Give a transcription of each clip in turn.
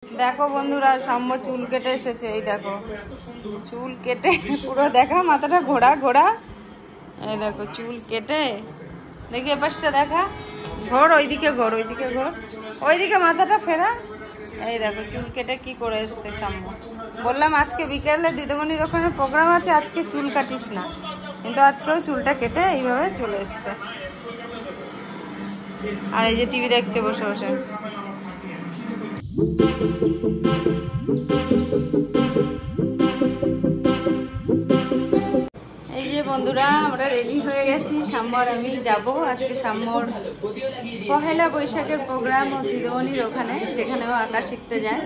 দেখো বন্ধুরা, সাম্য চুল কেটে এসেছে। এই দেখো চুল কেটে পুরো দেখা, মাথাটা ঘোরা ঘোরা। এই দেখো চুল কেটে, দেখি এপাশটা দেখা, ঘোর ওইদিকে, ঘোর ওইদিকে, ঘোর ওইদিকে, মাথাটা ফেরা। এই দেখো চুল কেটে কি করে এসছে সাম্য। বললাম আজকে বিকেলে দিদিমণির ওখানে প্রোগ্রাম আছে, আজকে চুল কাটিস না, কিন্তু আজকেও চুলটা কেটে এইভাবে চলে এসছে। আর এই যে টিভি দেখছে বসে বসে। এই যে বন্ধুরা, আমরা রেডি হয়ে গেছি। সাম্যর আমি যাব আজকে, সাম্যর পহেলা বৈশাখের প্রোগ্রাম ও দিদিমণির ওখানে, যেখানে ও আঁকা শিখতে যায়।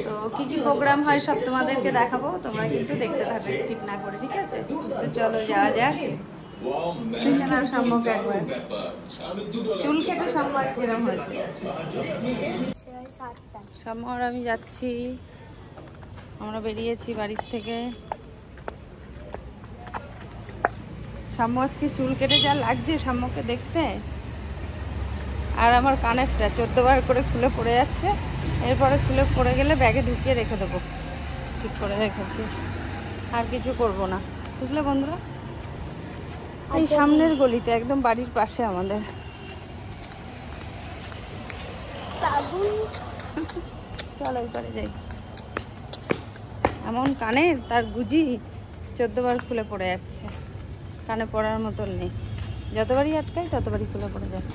তো কি কি প্রোগ্রাম হয় সব তোমাদেরকে দেখাবো, তোমরা কিন্তু দেখতে থাকো স্কিপ না করে, ঠিক আছে? তো চলো যাওয়া যাক। সাম্যকে একবার চুল কেটে সাম্য আজ কিরম হয়েছে। সাম্যর আমি যাচ্ছি, আমরা বেরিয়েছি বাড়ির থেকে। সাম্য আজকে চুল কেটে যা লাগছে সাম্যকে দেখতে। আর আমার কানেরটা 14 বার করে খুলে পড়ে যাচ্ছে, এরপরে খুলে পড়ে গেলে ব্যাগে ঢুকিয়ে রেখে দেবো, ঠিক করে রেখেছি। আর কিছু করব না, বুঝলে বন্ধুরা। এই সামনের গলিতে, একদম বাড়ির পাশে আমাদের। চলো এবারে যাই। এমন কানের, তার গুজি 14 বার খুলে পড়ে যাচ্ছে, কানে পড়ার মতন নেই। যতবারই আটকাই ততবারই খুলে পড়ে যায়।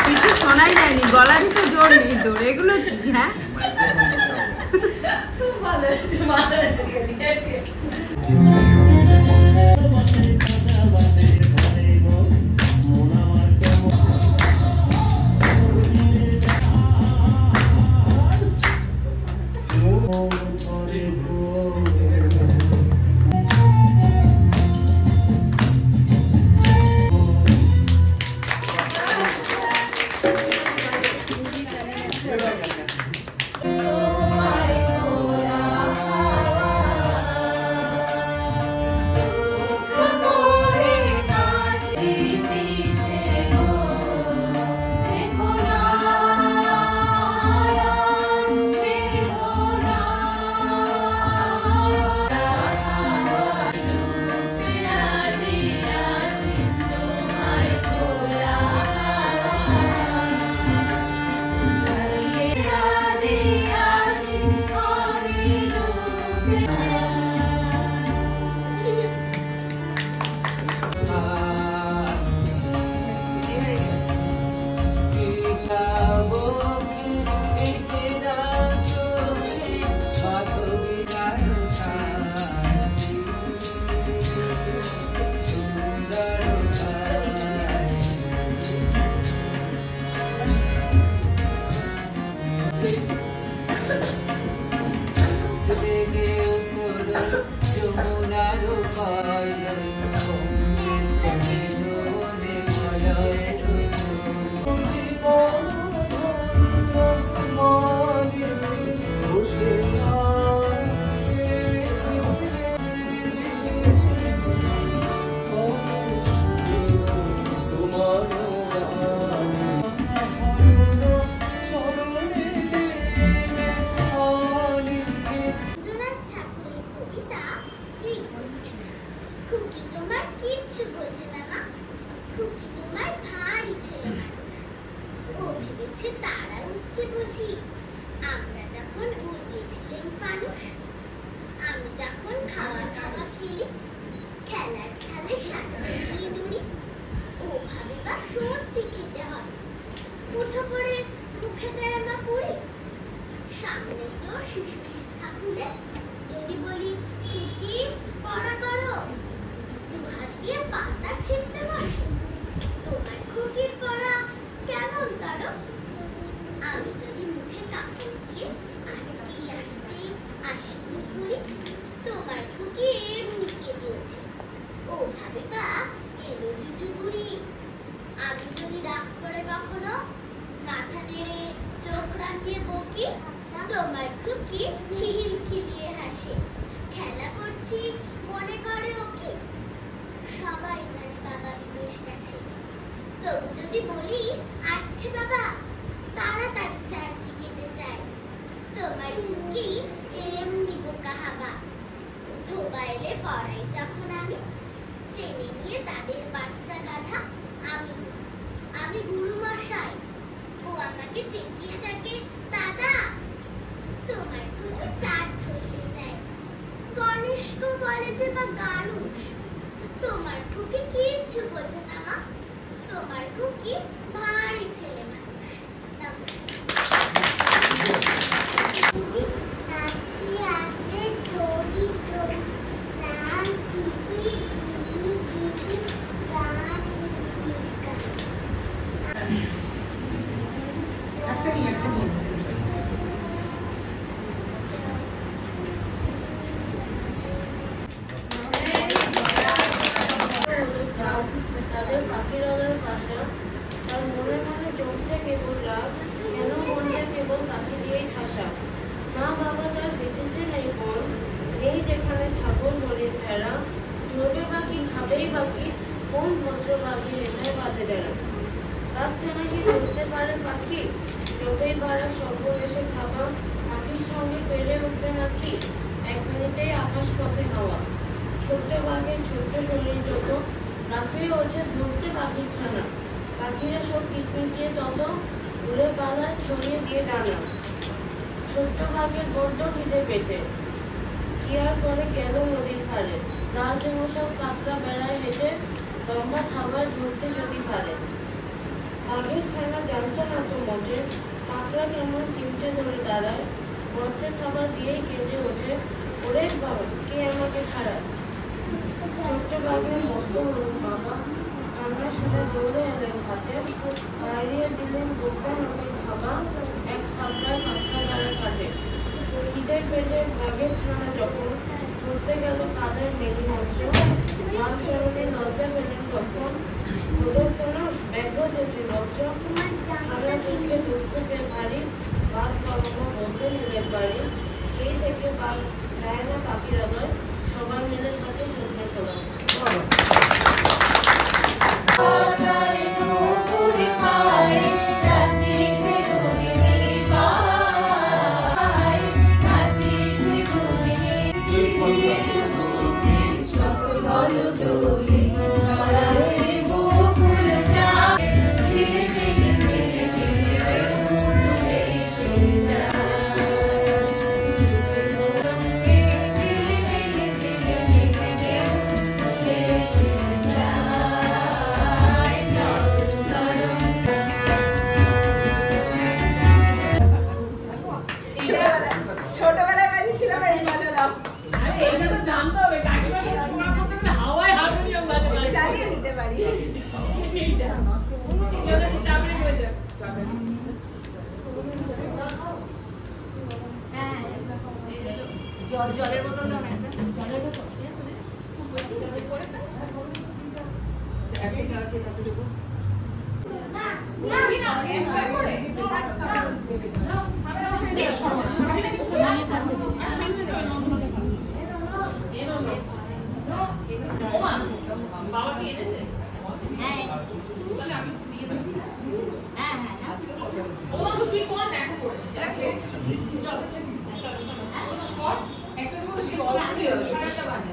কিছু শোনাই যায়নি, গলারই তো জোর নেই তোর। এগুলো কি? হ্যাঁ, খুব ভালো হয়েছে, ভালো হয়েছে। ছোট্ট বাঘের বড্ড খিদে পেটে, কি ইয়ার পরে গেল নদীর ধারে, রাজমশাই কাঁকড়া বেড়ায় হেঁটে, লম্বা থাবায় ধরতে যদি পারে। আগের ছানা জানতো না তো মোটে, কাঁকড়া কেমন চিমটে ধরে দাঁড়ায়, গর্তে থাবা দিয়েই কেঁদে ওঠে, ওরে বাবা কে আমাকে ছাড়ায়। ছোট্ট বাঘের মস্ত হলুন বাবা, কান্না শুনে দৌড়ে এলেন ঘাটে, হারিয়ে দিলেন গোটা নদীর থাবা, এক থাবড়ায় কাঁকড়া দ্বারা কাটে। খিদে পেটে বাঘের ছানা যখন ধরতে গেল কাদের মেলি মৎস্য, বাঘ চরণে লজ্জা পেলেন তখন, প্রদর্শনস ব্যাঘ্র যেটি মৎস্য, সারা চোখে দুঃখ পেয়ে ভারী, বাঘ বাবা বলতে নিলেন বাড়ি। সেই থেকে বাঘ যায় না পাখিরা নয়, সবাই মিলে থাকে সন্ধ্যে খোলা। ছোটবেলায় বাজিয়েছিলাম এই বাজালাম। এটা তো জানতে হবে কাকিমা সব শোনা করতে গেলে হাওয়ায় হারমোনিয়াম বাজাবে, চালিয়ে দিতে পারি। চলো একটু চাপড়ে হয়ে যাক। জলের বোতলটা বাবা কি এনেছে? ও তুই কোন দেখো করবে যাকে চলো চলো চলো একটা করে স্টল দিও সারাটা বাজে।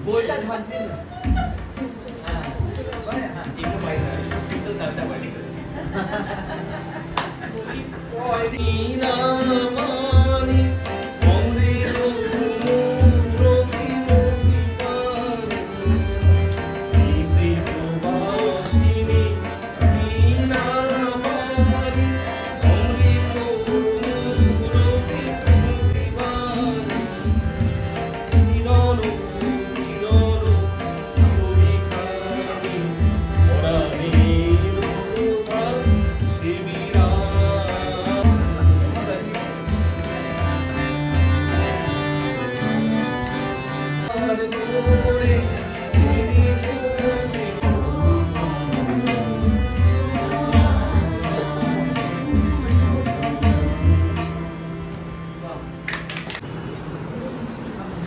बोलता झाड़ते ना हाँ एक बाइक है इसको सिंगल करता बड़ी नीना मानी ओमरी रोकुमो रोकिमो दीपानी दीपो बाशिनी नीना मानी ओमरी रोकुमो रोकिमो दीपानी नीनो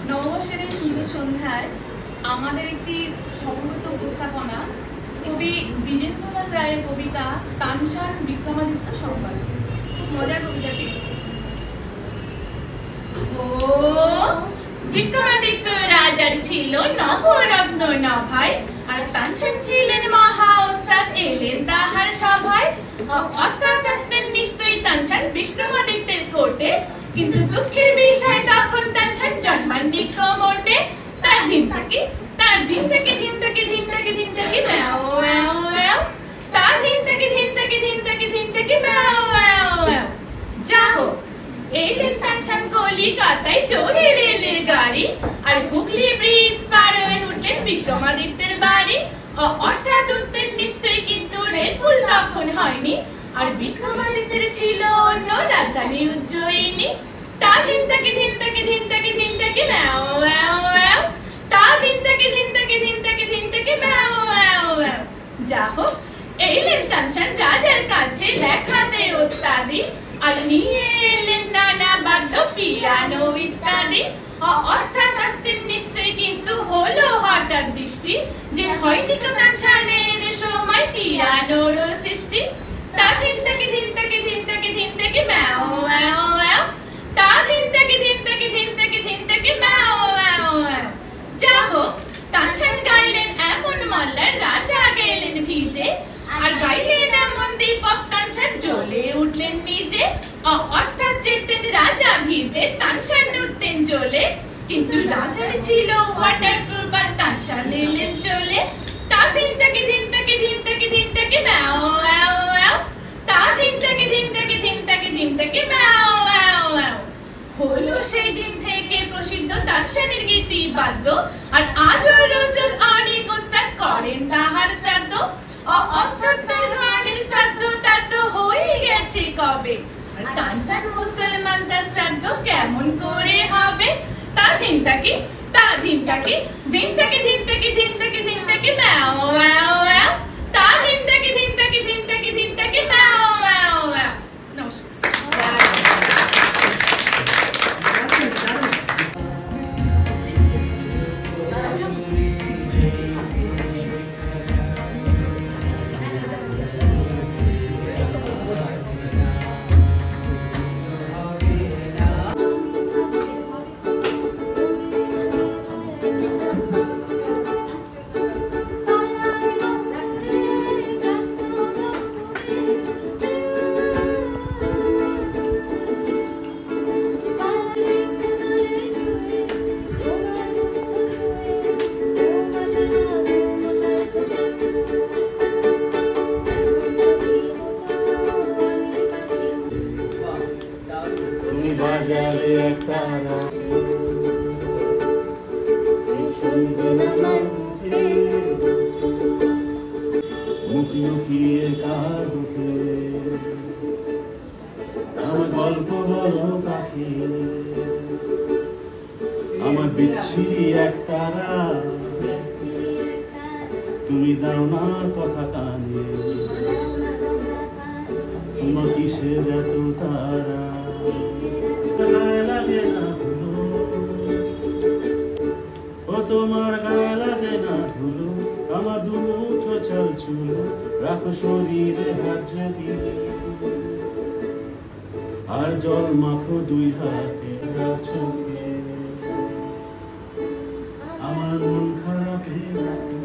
নববর্ষের এই সুন্দর সন্ধ্যায় আমাদের একটি সমবেত উপস্থাপনা কবি দ্বিজেন্দ্রলাল রায়ের কবিতা তানসান বিক্রমাদিত্য সংবাদ। খুব মজার কবিতাটি। ও বিক্রমাদিত্য রাজার ছিল নবরত্ন নভাই, আর তানসান ছিলেন মহা ওস্তাদ, এলেন তাহার সভায়। অর্থাৎ আসতেন নিশ্চয়ই তানসান বিক্রমাদিত্যের কোর্টে, কিন্তু দুঃখের বিষয় তখন তানসান জন্মাননি কোমোটে। তার ধিন থেকে ধিন থেকে ধিন থেকে ধিন থেকে ম্যাও ম্যাও ম্যাও তা ধিন থেকে ধিন থেকে ধিন থেকে ধিন থেকে ম্যাও ম্যাও ম্যাও যাও এলেন তানশান কলিকাতায় চড়ে রেলের গাড়ি আর হুগলি ব্রিজ পার হয়ে উঠলেন বিক্রমাদিত্যের বাড়ি অর্থাৎ উঠতেন নিশ্চয়ই কিন্তু রেলপুল তখন হয়নি আর বিক্রমাদিত্যের ছিল অন্য রাজধানী উজ্জয়িনী তা ধিন থেকে ধিন থেকে ধিন থেকে ধিন থেকে ম্যাও ম্যাও ম্যাও তা ধিন থেকে ধিন থেকে ধিন থেকে ধিন থেকে ম্যাও ম্যাও ম্যাও যা হোক এলেন তানশান রাজার কাছে দেখাতে ওস্তাদি আর নিয়ে এলেন নানা বাদ্য পিয়ানো ইত্যাদি অর্থাৎ আসতেন নিশ্চয়ই কিন্তু হলো হঠাৎ দৃষ্টি যে হয়তো তানশানের সময় পিয়ানোর সৃষ্টি তা ধিন থেকে ধিন থেকে ধিন থেকে ধিন থেকে ম্যাও ম্যাও ম্যাও তা ধিন থেকে ধিন থেকে ধিন থেকে ধিন থেকে ম্যাও ম্যাও ম্যাও যা হোক তানশান গাইলেন এমন মল্লার রাজা গেলেন ভিজে আর গাইলেন এমন দীপক তানশান জ্বলে উঠলেন নিজে অর্থাৎ যেতেন রাজা ভিজে তানশান উঠতেন জ্বলে কিন্তু রাজার ছিল ওয়াটারপ্রুফ আর তানশান এলেন চলে তা ধিন থেকে ধিন থেকে ধিন থেকে ধিন থেকে ম্যাও ম্যাও ম্যাও তা ধিন থেকে ধিন থেকে ধিন থেকে ধিন থেকে ম্যাও ম্যাও ম্যাও হলো সেই দিন থেকে প্রসিদ্ধ তানশানের গীতি বাদ্য আর আজও রোজ অনেক ওস্তাদ করেন তাহার শ্রাদ্ধ অর্থাৎ তার গানের শ্রাদ্ধ তার তো হয়ে গেছে কবে আর তানশান মুসলমান তার শ্রাদ্ধ কেমন করে হবে তা ধিন থেকে দিন থেকে দিন থেকে দিন থেকে দিন থেকে ম্যাও ম্যাও ম্যাও তা দিন থেকে দিন থেকে দিন থেকে দিন থেকে ম্যাও ম্যাও ম্যাও নমস্কার বাজারে একটা মুখ লুকিয়ে কাঁদে আমার গল্প বলো পাখি আমার বিচ্ছিরি এক তারা তুমি দাও না কথা কানে তোমার কিসের এত তারা গায়ে লাগে না ধুলো ও তোমার গায়ে লাগে না ধুলো আমার দুমুঠো চাল চুলো রাখো শরীরে হাত যদি আর জল মাখো দুই হাতে চোখে আমার মন খারাপ হয়ে রাখে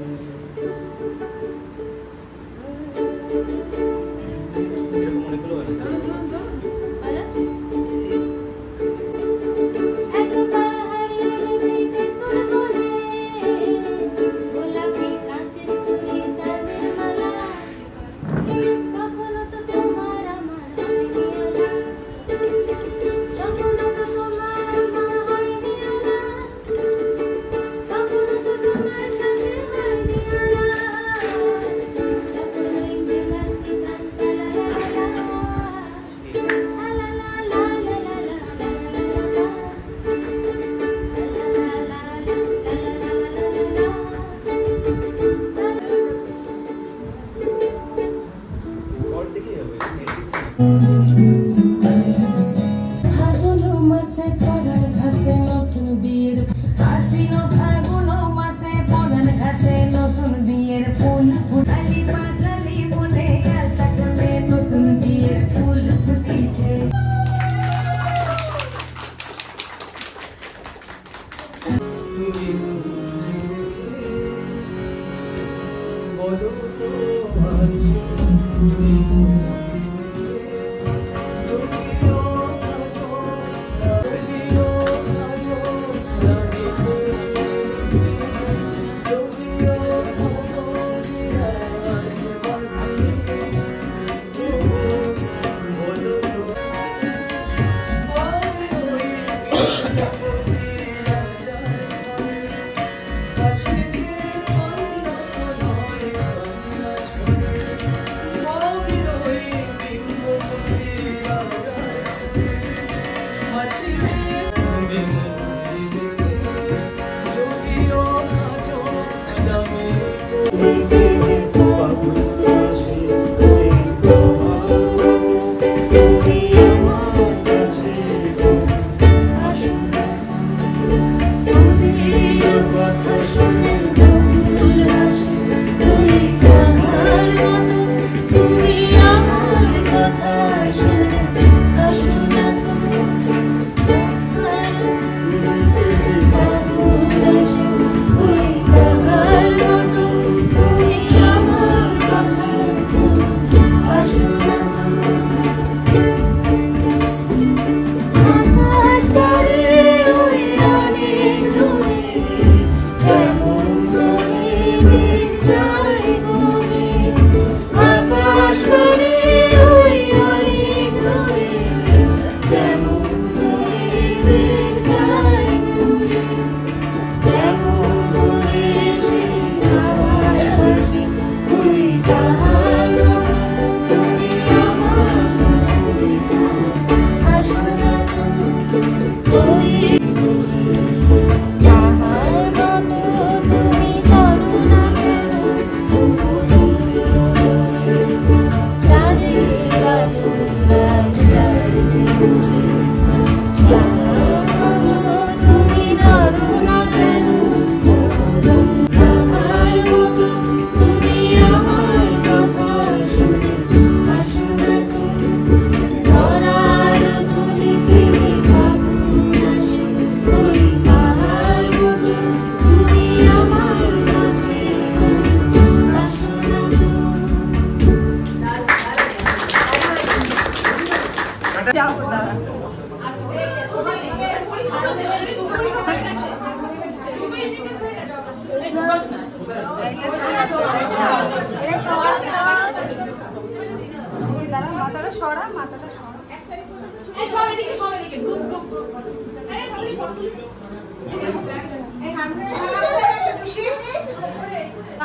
মাথাটা সরা, মাথাটা সরা।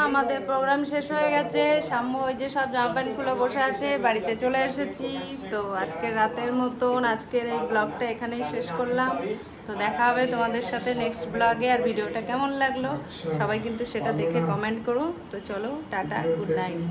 আমাদের প্রোগ্রাম শেষ হয়ে গেছে। সাম্য ওই যে সব জামা প্যান্ট খুলে বসে আছে, বাড়িতে চলে এসেছি। তো আজকের রাতের মতন আজকের এই ব্লগটা এখানেই শেষ করলাম। তো দেখা হবে তোমাদের সাথে নেক্সট ব্লগে। আর ভিডিওটা কেমন লাগলো সবাই কিন্তু সেটা দেখে কমেন্ট করো। তো চলো, টাটা, গুড নাইট।